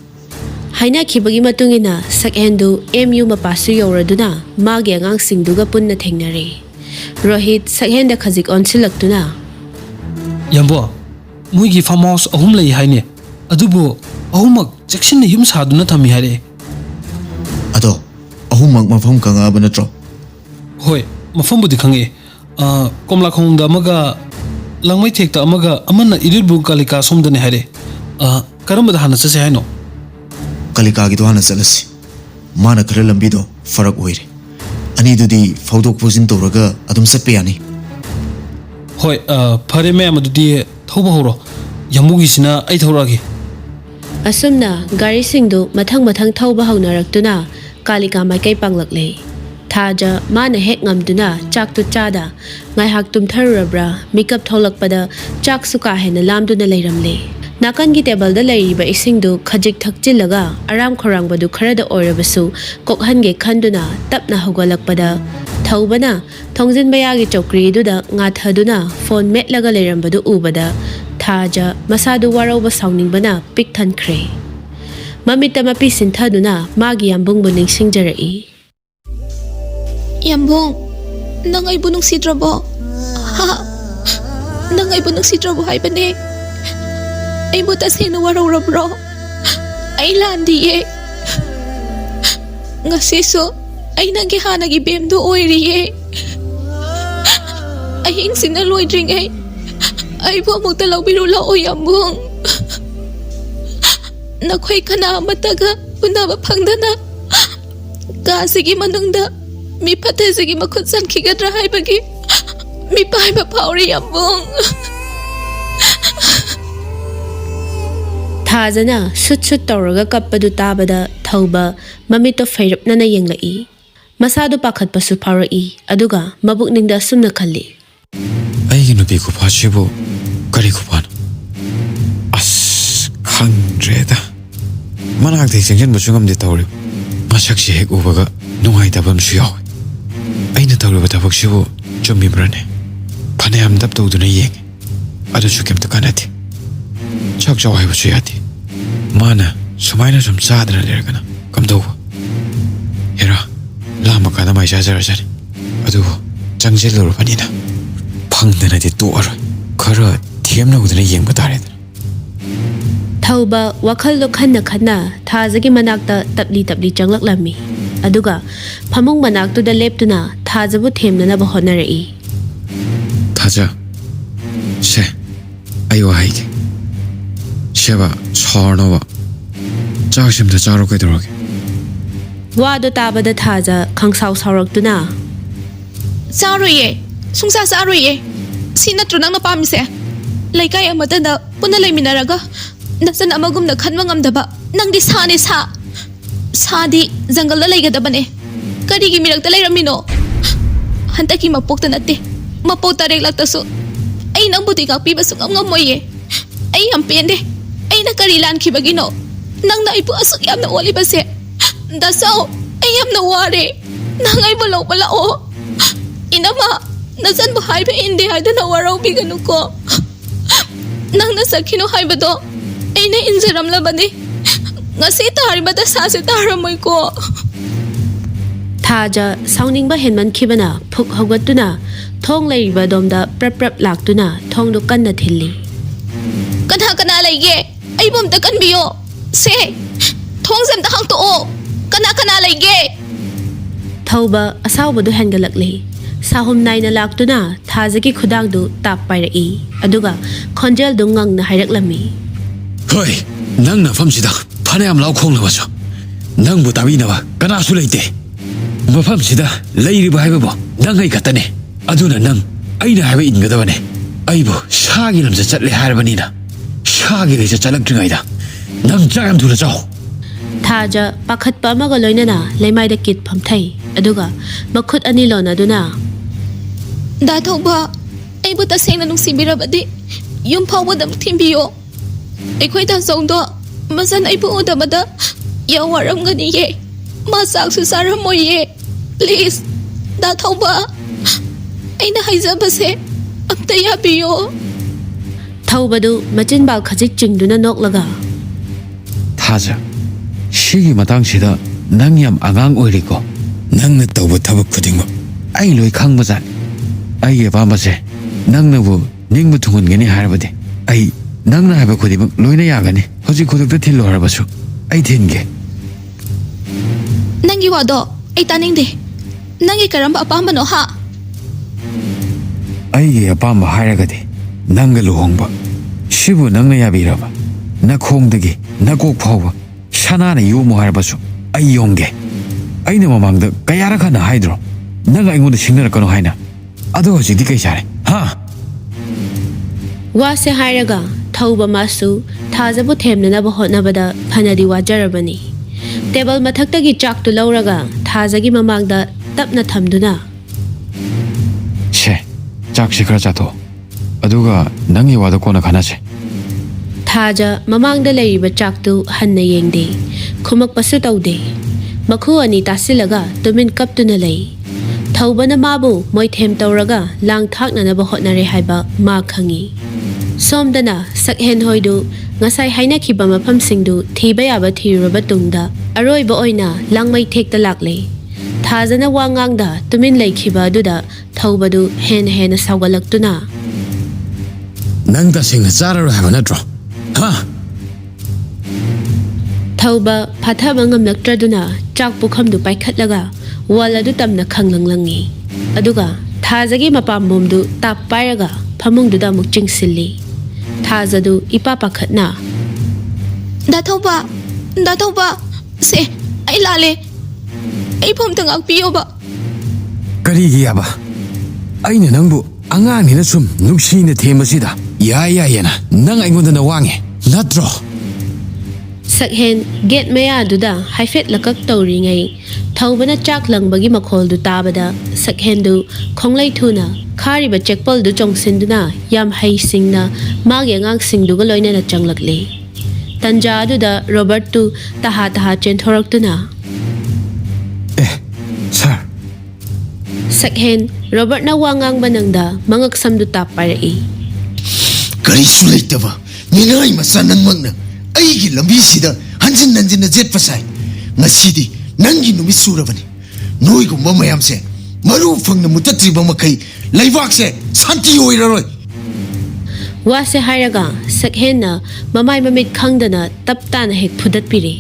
ꯍꯥꯏꯅꯈꯤꯕꯒꯤ ꯃꯇꯨꯡꯏꯟꯅ ꯁꯛꯍꯦꯟꯗꯨ MU ꯃꯄꯥꯁꯨ ꯌꯧꯔꯗꯨꯅ ꯃꯥꯒꯤ ꯑꯉꯥꯡꯁꯤꯡꯗꯨꯒ ꯄꯨꯟꯅ ꯊꯦꯡꯅꯔꯦ ꯔꯣꯍꯤꯠ ꯁꯛꯍꯦꯟꯗ ꯈꯖꯤꯛ ꯑꯣꯟꯁꯤꯜꯂꯛꯇꯨꯅ ꯌꯥꯝꯕꯣ ꯃꯣꯏꯒꯤ ꯐꯥꯔꯝ ꯍꯥꯎꯁ 3 ꯂꯩ ꯍꯥꯏꯅꯦ ꯑꯗꯨꯕꯨ ꯑꯍꯨꯝꯃꯛ ꯆꯦꯛꯁꯤꯟꯅ ꯌꯨꯝ ꯁꯥꯗꯨꯅ ꯊꯝꯃꯤ ꯍꯥꯏꯔꯛꯑꯦ ꯑꯗꯣ ꯑꯍꯨꯝꯃꯛ ꯃꯐꯝ ꯈꯪꯉꯛꯑꯕ ꯅꯠꯇ꯭ꯔꯣ ꯍꯣꯏ ꯃꯐꯝꯕꯨꯗꯤ ꯈꯪꯉꯛꯑꯦ ꯀꯣꯝꯂꯥꯈꯣꯡꯗ ꯑꯃꯒ ꯂꯪꯃꯩꯊꯦꯛꯇ ꯑꯃꯒ ꯑꯃꯅ ꯏꯔꯤꯜꯕꯨ ꯀꯥꯂꯤꯀꯥ ꯁꯣꯝꯗꯅꯦ ꯍꯥꯏꯔꯛꯑꯦ ꯀꯔꯝꯕꯗ ꯍꯥꯟꯅ ꯆꯠꯁꯦ ꯍꯥꯏꯅꯣ ꯀꯥꯂꯤꯀꯥꯒꯤꯗꯣ ꯍꯥꯟꯅ ꯆꯠꯂꯁꯤ ꯃꯥꯅ ꯈꯔ ꯂꯝꯕꯤꯗꯣ ꯐꯔꯛ ꯑꯣꯏꯔꯦ ꯑꯅꯤꯗꯨꯗꯤ ꯐꯥꯎꯗꯣꯛ ꯐꯥꯎꯖꯤꯟ ꯇꯧꯔꯒ ꯑꯗꯨꯝ ꯆꯠꯄ ꯌꯥꯅꯤ ꯍꯣꯏ ꯐꯔꯦ ꯃꯌꯥꯝ ꯑꯗꯨꯗꯤ ꯊꯧꯕ ꯍꯧꯔꯣ ꯌꯥꯝꯕꯨꯒꯤꯁꯤꯅ ꯑꯩ ꯊꯧꯔꯛꯑꯒꯦ ꯑꯁꯨꯝꯅ ꯒꯥꯔꯤꯁꯤꯡꯗꯨ ꯃꯊꯪ ꯃꯊꯪ ꯊꯧꯕ ꯍꯧꯅꯔꯛꯇꯨꯅ ꯀꯥꯂꯤꯀꯥ ꯃꯥꯏꯀꯩ ꯄꯥꯡꯂꯛꯂꯦ ꯊꯥꯖ ꯃꯥꯅ ꯍꯦꯛ ꯉꯝꯗꯨꯅ ꯆꯥꯛꯇꯨ ꯆꯥꯗ ꯉꯥꯏꯍꯥꯛ ꯇꯨꯝꯊꯔꯨꯔꯕ꯭ꯔꯥ ꯃꯤꯀꯞ ꯊꯣꯛꯂꯛꯄꯗ ꯆꯥꯛꯁꯨ ꯀꯥ ꯍꯦꯟꯅ ꯂꯥꯝꯗꯨꯅ ꯂꯩꯔꯝꯂꯦ ꯅꯥꯀꯟꯒꯤ ꯇꯦꯕꯜꯗ ꯂꯩꯔꯤꯕ ꯏꯁꯤꯡꯗꯨ ꯈꯖꯤꯛ ꯊꯛꯆꯤꯜꯂꯒ ꯑꯔꯥꯝ ꯈꯧꯔꯥꯡꯕꯗꯨ ꯈꯔꯗ ꯑꯣꯏꯔꯕꯁꯨ ꯀꯣꯛꯍꯟꯒꯦ ꯈꯟꯗꯨꯅ ꯇꯞꯅ ꯍꯧꯒꯠꯂꯛꯄꯗ ꯊꯧꯕꯅ ꯊꯣꯡꯖꯤꯟ ꯃꯌꯥꯒꯤ ꯆꯧꯀ꯭ꯔꯤꯗꯨꯗ ꯉꯥꯊꯗꯨꯅ ꯐꯣꯟ ꯃꯦꯠꯂꯒ ꯂꯩꯔꯝꯕꯗꯨ ꯎꯕꯗ ꯊꯥꯖ ꯃꯁꯥꯗꯨ ꯋꯥꯔꯧꯕ ꯁꯥꯎꯅꯤꯡꯕꯅ ꯄꯤꯛ ꯊꯟꯈ꯭ꯔꯦ ꯃꯃꯤꯠꯇ ꯃꯄꯤ ꯁꯤꯟꯊꯗꯨꯅ ꯃꯥꯒꯤ ꯌꯥꯝꯕꯨꯡꯕꯨ ꯅꯤꯡꯁꯤꯡꯖꯔꯛꯏ ꯌꯥꯝꯕꯨꯡ ꯅꯪ ꯑꯩꯕꯨ ꯅꯨꯡꯁꯤꯗ꯭ꯔꯕꯣ nang ay bu nagsidrabo hay bane. Ay bu taseng na waraw-rabro. Ay landiye. Ngasiso ay nagihana gibem do oiriye. Ay hing sinaloy dring ay bu magtalaw birula o yambong. Nakoy kana mataga unaba pangdana. Kasigi manungda mi patay sige makutsan kigadra hay bagi mi pay mapawri yambong. ꯊꯥꯖꯅ ꯁꯨꯠ ꯁꯨꯠ ꯇꯧꯔꯒ ꯀꯞꯄꯗꯨ ꯇꯥꯕꯗ ꯊꯧꯕ ꯃꯃꯤꯠꯇꯣ ꯐꯩꯔꯞꯅꯅ ꯌꯦꯡꯂꯛꯏ ꯃꯁꯥꯗꯨ ꯄꯥꯈꯠꯄꯁꯨ ꯐꯥꯎꯔꯛꯏ ꯑꯗꯨꯒ ꯃꯕꯨꯛꯅꯤꯡꯗ ꯑꯁꯨꯝꯅ ꯈꯜꯂꯤ ꯑꯩꯒꯤ ꯅꯨꯄꯤ ꯈꯨꯐꯥꯁꯤꯕꯨ ꯀꯔꯤ ꯈꯨꯐꯥꯅꯣ ꯑꯁ ꯈꯪꯗ꯭ꯔꯦꯗ ꯃꯅꯥꯛꯇ ꯆꯪꯁꯤꯟꯕꯁꯨ ꯉꯝꯗꯦ ꯇꯧꯔꯤꯕ ꯃꯁꯛꯁꯤ ꯍꯦꯛ ꯎꯕꯒ ꯅꯨꯡꯉꯥꯏꯇꯕ ꯑꯃꯁꯨ ꯌꯥꯎꯏ ꯑꯩꯅ ꯇꯧꯔꯤꯕ ꯊꯕꯛꯁꯤꯕꯨ ꯆꯨꯝꯃꯤꯕ꯭ꯔꯅꯦ ꯐꯅꯌꯥꯝ ꯗꯞ ꯇꯧꯗꯨꯅ ꯌꯦꯡꯉꯤ ꯑꯗꯨꯁꯨ ꯀꯩꯝꯇ ꯀꯥꯟꯅꯗꯦ ꯆꯥꯛ ꯆꯥꯎ ꯍꯥꯏꯕꯁꯨ ꯌꯥꯗꯦ ꯃꯥꯅ ꯁꯨꯃꯥꯏꯅ ꯁꯨꯝ ꯆꯥꯗꯅ ꯂꯩꯔꯒꯅ ꯀꯝꯗꯧꯕ ꯍꯦꯔꯥ ꯂꯥꯝꯕ ꯀꯥꯟꯗ ꯃꯥꯏ ꯆꯥꯖꯔꯁꯅꯤ ꯑꯗꯨꯕꯨ ꯆꯪꯁꯤꯜꯂꯨꯔꯕꯅꯤꯅ ꯐꯪꯗꯅꯗꯤ ꯇꯣꯛꯑꯔꯣꯏ ꯈꯔ ꯊꯦꯝꯅꯧꯗꯅ ꯌꯦꯡꯕ ꯇꯥꯔꯦꯗꯅ ꯊꯧꯕ ꯋꯥꯈꯜꯗꯣ ꯈꯟꯅ ꯈꯟꯅ ꯊꯥꯖꯒꯤ ꯃꯅꯥꯛꯇ ꯇꯞꯂꯤ ꯇꯞꯂꯤ ꯆꯪꯂꯛꯂꯝꯃꯤ ꯑꯗꯨꯒ ꯐꯃꯨꯡ ꯃꯅꯥꯛꯇꯨꯗ ꯂꯦꯞꯇꯨꯅ ꯊꯥꯖꯕꯨ ꯊꯦꯝꯅꯅꯕ ꯍꯣꯠꯅꯔꯛꯏ ꯊꯥꯖ ꯁꯦ ꯑꯩ ꯋꯥꯍꯩꯒꯦ ꯁꯦꯕ ꯁꯥꯎꯔꯅꯣꯕ ꯆꯥꯛꯁꯤꯝꯇ ꯆꯥꯔꯣ ꯀꯩꯗꯧꯔꯒꯦ ꯋꯥꯗꯣ ꯇꯥꯕꯗ ꯊꯥꯖ ꯈꯪꯁꯥꯎ ꯁꯥꯎꯔꯛꯇꯨꯅ Saroye, sungsa saroye. Sina trunang napamise. Laikay amadana puna laiminaraga. Nasan amagum na khanwang amdaba. Nang di sa ni sa. Sa di zangal na laigadabane. Karigi mirak talay ramino. Hantaki mapokta nate. Mapokta reglaktaso. Ay nang buti kapi basuk ang ngamoye. Ay ang pende. Ay nakarilan kibagino. Nang naipo asuk yam na wali base. Dasaw. Ay yam na wari. Nang ay balaw balao. Inama, nasan ba hai ba hindi hai da nawaraw bigano ko. Nang nasakino hai ba do, ay na injaram labani. Ngasi tahari ba da sase taharamoy ko. ꯊꯥꯖ ꯁꯥꯎꯅꯤꯡꯕ ꯍꯦꯟꯃꯟꯈꯤꯕꯅ ꯐꯨꯛ ꯍꯧꯒꯠꯇꯨꯅ ꯊꯣꯡ ꯂꯩꯔꯤꯕ ꯑꯗꯣꯝꯗ ꯄ꯭ꯔꯞ ꯄ꯭ꯔꯞ ꯂꯥꯛꯇꯨꯅ ꯊꯣꯡꯗꯨ ꯀꯟꯅ ꯊꯤꯜꯂꯤ Kana kana layge, ay bumta kanbiyo. Se, thong samta hangtoo. Kana layge. ꯊꯧꯕ ꯑꯁꯥꯎꯕꯗꯨ ꯍꯦꯟꯒꯠꯂꯛꯂꯤ ꯁꯥꯍꯨꯝ ꯅꯥꯏꯅ ꯂꯥꯛꯇꯨꯅ ꯊꯥꯖꯒꯤ ꯈꯨꯗꯥꯡꯗꯨ ꯇꯥꯞ ꯄꯥꯏꯔꯛꯏ ꯑꯗꯨꯒ ꯈꯣꯟꯖꯦꯜꯗꯨ ꯉꯪꯅ ꯍꯥꯏꯔꯛꯂꯝꯃꯤ ꯍꯣꯏ ꯅꯪ ꯃꯐꯝꯁꯤꯗ ꯐꯅꯌꯥꯝ ꯂꯥꯎꯈꯣꯡꯂꯕꯁꯨ ꯅꯪꯕꯨ ꯇꯥꯕꯤꯅꯕ ꯀꯅꯥꯁꯨ ꯂꯩꯇꯦ ꯃꯐꯝꯁꯤꯗ ꯂꯩꯔꯤꯕ ꯍꯥꯏꯕꯕꯨ ꯅꯪ ꯑꯩ ꯈꯛꯇꯅꯦ ꯑꯗꯨꯅ ꯅꯪ ꯑꯩꯅ ꯍꯥꯏꯕ ꯏꯟꯒꯗꯕꯅꯦ ꯑꯩꯕꯨ ꯁꯥꯒꯤ ꯂꯝꯆꯠ ꯆꯠꯂꯦ ꯍꯥꯏꯔꯕꯅꯤꯅ ꯁꯥꯒꯤ ꯂꯩꯆꯠ ꯆꯠꯂꯛꯇ꯭ꯔꯤꯉꯩꯗ ꯅꯪ ꯆꯥꯛ ꯌꯥꯝ ꯊꯨꯅ ꯆꯥꯎ ꯊꯥꯖ ꯄꯥꯈꯠꯄ ꯑꯃꯒ ꯂꯣꯏꯅꯅ ꯂꯩꯃꯥꯏꯗ ꯀꯤꯠ ꯐꯝꯊꯩ ꯑꯗꯨꯒ ꯃꯈꯨꯠ ꯑꯅꯤ ꯂꯣꯟꯅꯗꯨꯅ Da thauba, ay buta seng na nung sibirabadi. Yung pawad ang timbiyo. Ay ko'y da zongdo, masan ay buo da mada. Yawaram ganiye. Masak susara mo ye. Please, da thauba. Ay nahayza ba se? Amtaya biyo. ꯊꯧꯕꯗꯨ ꯃꯆꯤꯟꯕꯥꯜ ꯈꯖꯤꯛ ꯆꯤꯡꯗꯨꯅ ꯅꯣꯛꯂꯒ ꯊꯥꯖ ꯁꯤꯒꯤ ꯃꯇꯥꯡꯁꯤꯗ ꯅꯪ ꯌꯥꯝ ꯑꯉꯥꯡ ꯑꯣꯏꯔꯤꯀꯣ ꯅꯪꯅ ꯇꯧꯕ ꯊꯕꯛ ꯈꯨꯗꯤꯡꯃꯛ ꯑꯩ ꯂꯣꯏ ꯈꯪꯕꯖꯥꯠꯅꯤ ꯑꯩꯒꯤ ꯑꯄꯥꯝꯕꯁꯦ ꯅꯪꯅꯕꯨ ꯅꯤꯡꯕ ꯊꯨꯡꯍꯟꯒꯅꯤ ꯍꯥꯏꯔꯕꯗꯤ ꯑꯩ ꯅꯪꯅ ꯍꯥꯏꯕ ꯈꯨꯗꯤꯡꯃꯛ ꯂꯣꯏꯅ ꯌꯥꯒꯅꯤ ꯍꯧꯖꯤꯛ ꯈꯨꯗꯛꯇ ꯊꯤꯜꯂꯣ ꯍꯥꯏꯔꯕꯁꯨ ꯑꯩ ꯊꯤꯟꯒꯦ Nangi wado, ay taning de. Nangi karamba apambano ha. ꯑꯩꯒꯤ ꯑꯄꯥꯝꯕ ꯍꯥꯏꯔꯒꯗꯤ ꯅꯪꯒ ꯂꯨꯍꯣꯡꯕ ꯁꯤꯕꯨ ꯅꯪꯅ ꯌꯥꯕꯤꯔꯕ ꯅꯈꯣꯡꯗꯒꯤ ꯅꯀꯣꯛ ꯐꯥꯎꯕ ꯁꯅꯥꯅ ꯌꯣꯝꯃꯨ ꯍꯥꯏꯔꯕꯁꯨ ꯑꯩ ꯌꯣꯝꯒꯦ ꯑꯩꯅ ꯃꯃꯥꯡꯗ ꯀꯌꯥꯔꯛ ꯍꯟꯅ ꯍꯥꯏꯗ꯭ꯔꯣ ꯅꯪ ꯑꯩꯉꯣꯟꯗ ꯁꯤꯡꯅꯔꯛꯀꯅꯣ ꯍꯥꯏꯅ ꯑꯗꯣ ꯍꯧꯖꯤꯛꯇꯤ ꯀꯩ ꯆꯥꯔꯦ ꯍꯥ ꯋꯥꯁꯦ ꯍꯥꯏꯔꯒ ꯊꯧꯕ ꯃꯥꯁꯨ ꯊꯥꯖꯕꯨ ꯊꯦꯝꯅꯅꯕ ꯍꯣꯠꯅꯕꯗ ꯐꯅꯗꯤ ꯋꯥꯖꯔꯕꯅꯤ ꯇꯦꯕꯜ ꯃꯊꯛꯇꯒꯤ ꯆꯥꯛꯇꯨ ꯂꯧꯔꯒ ꯊꯥꯖꯒꯤ ꯃꯃꯥꯡꯗ ꯇꯞꯅ ꯊꯝꯗꯨꯅ ꯁꯦ ꯆꯥꯛꯁꯤ ꯈꯔ ꯆꯥꯊꯣꯛ ꯑꯗꯨꯒ ꯅꯪꯒꯤ ꯋꯥꯗꯣ ꯀꯣꯟꯅ ꯈꯟꯅꯁꯦ ꯊꯥꯖ ꯃꯃꯥꯡꯗ ꯂꯩꯔꯤꯕ ꯆꯥꯛꯇꯨ ꯍꯟꯅ ꯌꯦꯡꯗꯦ ꯈꯨꯃꯛꯄꯁꯨ ꯇꯧꯗꯦ ꯃꯈꯨ ꯑꯅꯤ ꯇꯥꯁꯤꯜꯂꯒ ꯇꯨꯃꯤꯟ ꯀꯞꯇꯨꯅ ꯂꯩ ꯊꯧꯕꯅ ꯃꯥꯕꯨ ꯃꯣꯏꯊꯦꯝ ꯇꯧꯔꯒ ꯂꯥꯡ ꯊꯥꯛꯅꯅꯕ ꯍꯣꯠꯅꯔꯦ ꯍꯥꯏꯕ ꯃꯥ ꯈꯪꯉꯤ ꯁꯣꯝꯗꯅ ꯁꯛꯍꯦꯟ ꯍꯣꯏꯗꯨ ꯉꯁꯥꯏ ꯍꯥꯏꯅꯈꯤꯕ ꯃꯐꯝꯁꯤꯡꯗꯨ ꯊꯤꯕ ꯌꯥꯕ ꯊꯤꯔꯨꯔꯕ ꯇꯨꯡꯗ ꯑꯔꯣꯏꯕ ꯑꯣꯏꯅ ꯂꯥꯡꯃꯩ ꯊꯦꯛꯇ ꯂꯥꯛꯂꯦ ꯊꯥꯖꯅ ꯋꯥ ꯉꯥꯡꯗ ꯇꯨꯃꯤꯟ ꯂꯩꯈꯤꯕ ꯑꯗꯨꯗ ꯊꯧꯕꯗꯨ ꯍꯦꯟꯅ ꯁꯥꯎꯒꯠꯂꯛꯇꯨꯅ ꯅꯪ ꯇꯁꯦꯡꯅ ꯆꯥꯔꯔꯣꯏ ꯍꯥꯏꯕ ꯅꯠꯇ꯭ꯔꯣ ꯍꯥ ꯊꯧꯕ ꯐꯥꯊꯕ ꯉꯝꯂꯛꯇ꯭ꯔꯗꯨꯅ ꯆꯥꯛ ꯄꯨꯈꯝꯗꯨ ꯄꯥꯏꯈꯠꯂꯒ ꯋꯥꯜ ꯑꯗꯨ ꯇꯝꯅ ꯈꯪꯂꯪꯂꯪꯉꯤ ꯑꯗꯨꯒ ꯊꯥꯖꯒꯤ ꯃꯄꯥꯝꯕꯣꯝꯗꯨ ꯇꯥꯞ ꯄꯥꯏꯔꯒ ꯐꯃꯨꯡꯗꯨꯗ ꯑꯃꯨꯛ ꯆꯤꯡꯁꯤꯜꯂꯤ ꯊꯥꯖꯗꯨ ꯏꯄꯥ ꯄꯥꯈꯠꯅ ꯗꯥ ꯊꯧꯕ ꯁꯦ ꯑꯩ ꯂꯥꯜꯂꯦ ꯑꯩ ꯐꯝꯇ ꯉꯥꯛꯄꯤꯌꯣꯕ ꯀꯔꯤꯒꯤ ꯌꯥꯕ ꯑꯩꯅ ꯅꯪꯕꯨ ꯑꯉꯥꯡꯅꯤꯅ ꯁꯨꯝ ꯅꯨꯡꯁꯤꯅ ꯊꯦꯝꯕꯁꯤꯗ ꯌꯥꯏꯌꯦꯅ ꯅꯪ ꯑꯩꯉꯣꯟꯗ ꯋꯥꯡꯉꯦ ꯅꯠꯇ꯭ꯔꯣ ꯁꯛꯍꯦꯟ ꯒꯦꯠ ꯃꯌꯥꯗꯨꯗ ꯍꯥꯏꯐꯦꯠ ꯂꯀꯛ ꯇꯧꯔꯤꯉꯩ ꯊꯧꯕꯅ ꯆꯥꯛ ꯂꯪꯕꯒꯤ ꯃꯈꯣꯜꯗꯨ ꯇꯥꯕꯗ ꯁꯛꯍꯦꯟꯗꯨ ꯈꯣꯡꯂꯩ ꯊꯨꯅ ꯈꯥꯔꯤꯕ ꯆꯦꯛꯄꯜꯗꯨ ꯆꯣꯡꯁꯤꯟꯗꯨꯅ ꯌꯥꯝ ꯍꯩꯁꯤꯡꯅ ꯃꯥꯒꯤ ꯑꯉꯥꯡꯁꯤꯡꯗꯨꯒ ꯂꯣꯏꯅꯅ ꯆꯪꯂꯛꯂꯤ ꯇꯟꯖꯥ ꯑꯗꯨꯗ ꯔꯣꯕꯔꯠꯇꯨ ꯇꯍꯥ ꯆꯦꯟꯊꯣꯔꯛꯇꯨꯅ ꯁꯥꯔ ꯁꯛꯍꯦꯟ ꯔꯣꯕꯔꯠꯅ ꯋꯥ ꯉꯥꯡꯕ ꯅꯪꯗ ꯃꯉꯛ ꯁꯝꯗꯨ ꯇꯥꯞ ꯄꯥꯏꯔꯛꯏ ꯀꯔꯤꯁꯨ ꯂꯩꯇꯕ ꯃꯤꯅꯥꯏ ꯃꯆꯥ ꯅꯪꯃꯛꯅ ꯑꯩꯒꯤ ꯂꯝꯕꯤꯁꯤꯗ ꯍꯟꯖꯤꯟ ꯖꯦꯠꯄ ꯁꯥꯏ ꯉꯁꯤꯗꯤ ꯅꯪꯒꯤ ꯅꯨꯃꯤꯠ ꯁꯨꯔꯕꯅꯤ ꯅꯣꯏꯒꯨꯝꯕ ꯃꯌꯥꯝꯁꯦ ꯃꯔꯨ ꯐꯪꯅ ꯃꯨꯠꯇꯠꯇ꯭ꯔꯤꯕ ꯃꯈꯩ ꯂꯩꯕꯥꯛꯁꯦ ꯁꯥꯟꯇꯤ ꯑꯣꯏꯔꯔꯣꯏ ꯋꯥꯁꯦ ꯍꯥꯏꯔꯒ ꯁꯛꯍꯦꯟꯅ ꯃꯃꯥꯏ ꯃꯃꯤꯠ ꯈꯪꯗꯅ ꯇꯞ ꯇꯥꯅ ꯍꯦꯛ ꯐꯨꯗꯠꯄꯤꯔꯦ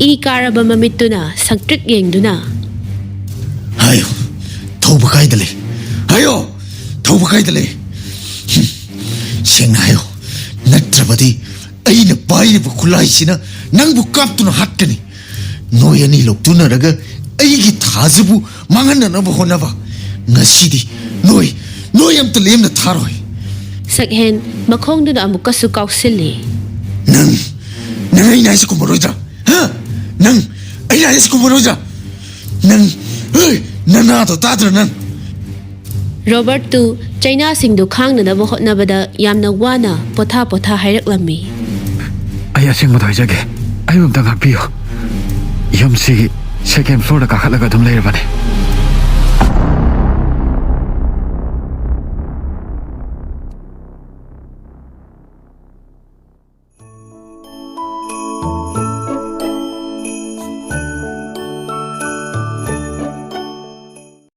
ꯏ ꯀꯥꯔꯕ ꯃꯃꯤꯠꯇꯨꯅ ꯁꯪꯇ꯭ꯔꯤꯛ ꯌꯦꯡꯗꯨꯅ ꯍꯥꯏꯌꯣ ꯊꯧꯕ ꯀꯥꯏꯗ ꯂꯩ ꯍꯥꯏꯌꯣ ꯊꯧꯕ ꯀꯥꯏꯗ ꯂꯩ ꯁꯦꯡꯅ ꯍꯥꯏꯌꯣ ꯅꯠꯇ꯭ꯔꯕꯗꯤ ꯑꯩꯅ ꯄꯥꯏꯔꯤꯕ ꯈꯨꯠꯂꯥꯏꯁꯤꯅ ꯅꯪꯕు ꯀꯥꯞꯇꯨꯅ ꯍꯥꯠꯀꯅꯤ ꯅꯣꯏ ꯑꯅꯤ ꯂꯧꯇꯨꯅꯔꯒ ꯑꯩꯒꯤ ꯊꯥꯖꯕꯨ ꯃꯥꯡꯍꯟꯅꯅꯕ ꯍꯣꯠꯅꯕ ꯉꯁꯤꯗꯤ ꯅꯣꯏ ꯑꯝꯇ ꯂꯦꯝꯅ ꯊꯥꯔꯣꯏ ꯁꯛꯍꯦꯟ ꯃꯈꯣꯡꯗꯨꯅ ꯑꯃꯨꯛꯀꯁꯨ ꯀꯥꯎꯁꯤꯜꯂꯤ ꯅꯪ ꯑꯩꯅ ꯍꯥꯏꯁꯤ ꯀꯨꯝꯃꯔꯣꯏꯗ꯭ꯔꯥ ꯍꯥ ꯅꯪ ꯑꯩꯅ ꯍꯥꯏꯁꯤ ꯀꯨꯝꯃꯔꯣꯏꯗ꯭ꯔꯥ ꯅꯪ ꯅꯅꯥꯗꯣ ꯇꯥꯗ꯭ꯔꯥ ꯅꯪ ꯔꯣꯕꯔꯠꯇꯨ ꯆꯩꯅꯥꯁꯤꯡꯗꯨ ꯈꯥꯡꯅꯅꯕ ꯍꯣꯠꯅꯕꯗ ꯌꯥꯝꯅ ꯋꯥꯅ ꯄꯣꯊꯥ ꯍꯥꯏꯔꯛꯂꯝꯃꯤ ꯑꯩ ꯑꯁꯦꯡꯕꯗ ꯍꯥꯏꯖꯒꯦ ꯑꯩꯕꯨ ꯑꯝꯇ ꯉꯥꯛꯄꯤꯌꯨ ꯌꯨꯝꯁꯤꯒꯤ ꯁꯦꯀꯦꯟ ꯐ꯭ꯂꯣꯔꯗ ꯀꯥꯈꯠꯂꯒ ꯑꯗꯨꯝ ꯂꯩꯔꯕꯅꯤ